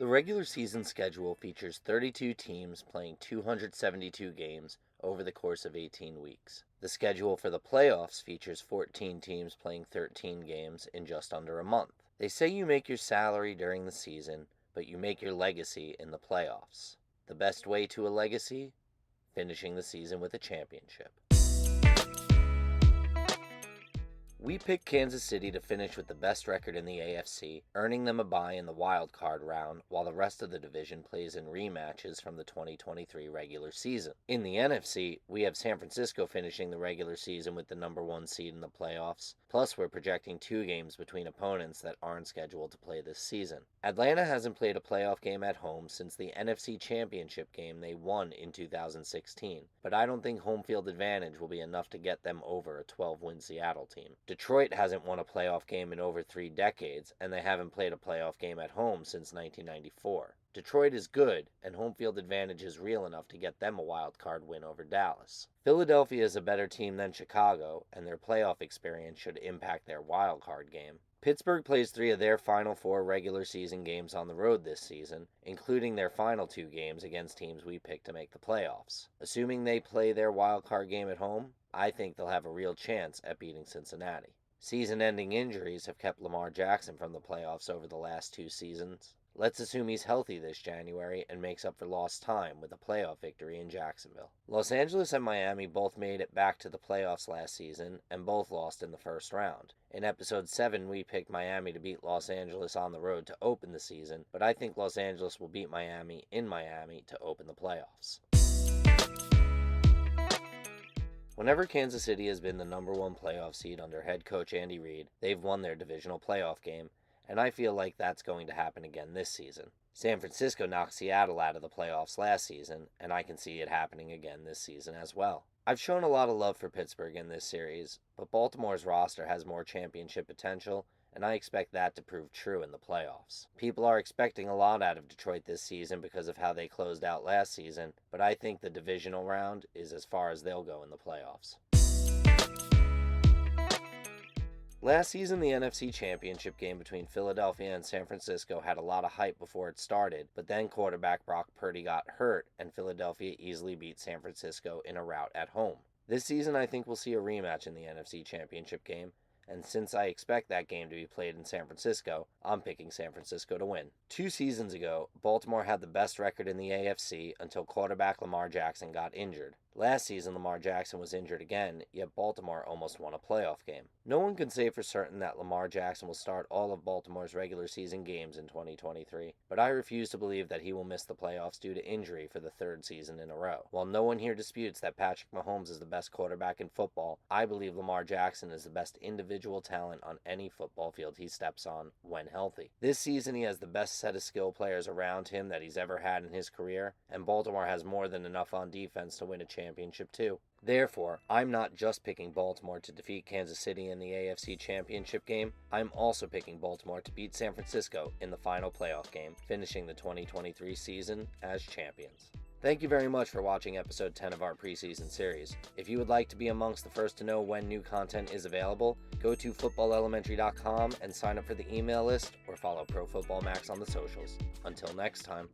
The regular season schedule features 32 teams playing 272 games over the course of 18 weeks. The schedule for the playoffs features 14 teams playing 13 games in just under a month. They say you make your salary during the season, but you make your legacy in the playoffs. The best way to a legacy? Finishing the season with a championship. We picked Kansas City to finish with the best record in the AFC, earning them a bye in the wild card round, while the rest of the division plays in rematches from the 2023 regular season. In the NFC, we have San Francisco finishing the regular season with the number 1 seed in the playoffs, plus we're projecting 2 games between opponents that aren't scheduled to play this season. Atlanta hasn't played a playoff game at home since the NFC Championship game they won in 2016, but I don't think home field advantage will be enough to get them over a 12-win Seattle team. Detroit hasn't won a playoff game in over 3 decades, and they haven't played a playoff game at home since 1994. Detroit is good, and home field advantage is real enough to get them a wild card win over Dallas. Philadelphia is a better team than Chicago, and their playoff experience should impact their wild card game. Pittsburgh plays 3 of their final 4 regular season games on the road this season, including their final 2 games against teams we picked to make the playoffs. Assuming they play their wild card game at home, I think they'll have a real chance at beating Cincinnati. Season-ending injuries have kept Lamar Jackson from the playoffs over the last 2 seasons. Let's assume he's healthy this January and makes up for lost time with a playoff victory in Jacksonville. Los Angeles and Miami both made it back to the playoffs last season and both lost in the first round. In episode 7, we picked Miami to beat Los Angeles on the road to open the season, but I think Los Angeles will beat Miami in Miami to open the playoffs. Whenever Kansas City has been the number 1 playoff seed under head coach Andy Reid, they've won their divisional playoff game, and I feel like that's going to happen again this season. San Francisco knocked Seattle out of the playoffs last season, and I can see it happening again this season as well. I've shown a lot of love for Pittsburgh in this series, but Baltimore's roster has more championship potential, and I expect that to prove true in the playoffs. People are expecting a lot out of Detroit this season because of how they closed out last season, but I think the divisional round is as far as they'll go in the playoffs. Last season, the NFC Championship game between Philadelphia and San Francisco had a lot of hype before it started, but then quarterback Brock Purdy got hurt, and Philadelphia easily beat San Francisco in a rout at home. This season, I think we'll see a rematch in the NFC Championship game, and since I expect that game to be played in San Francisco, I'm picking San Francisco to win. 2 seasons ago, Baltimore had the best record in the AFC until quarterback Lamar Jackson got injured. Last season, Lamar Jackson was injured again, yet Baltimore almost won a playoff game. No one can say for certain that Lamar Jackson will start all of Baltimore's regular season games in 2023, but I refuse to believe that he will miss the playoffs due to injury for the 3rd season in a row. While no one here disputes that Patrick Mahomes is the best quarterback in football, I believe Lamar Jackson is the best individual talent on any football field he steps on when healthy. This season, he has the best set of skill players around him that he's ever had in his career, and Baltimore has more than enough on defense to win a championship too. Therefore, I'm not just picking Baltimore to defeat Kansas City in the AFC Championship game, I'm also picking Baltimore to beat San Francisco in the final playoff game, finishing the 2023 season as champions. Thank you very much for watching episode 10 of our preseason series. If you would like to be amongst the first to know when new content is available, go to footballelementary.com and sign up for the email list or follow Pro Football Max on the socials. Until next time.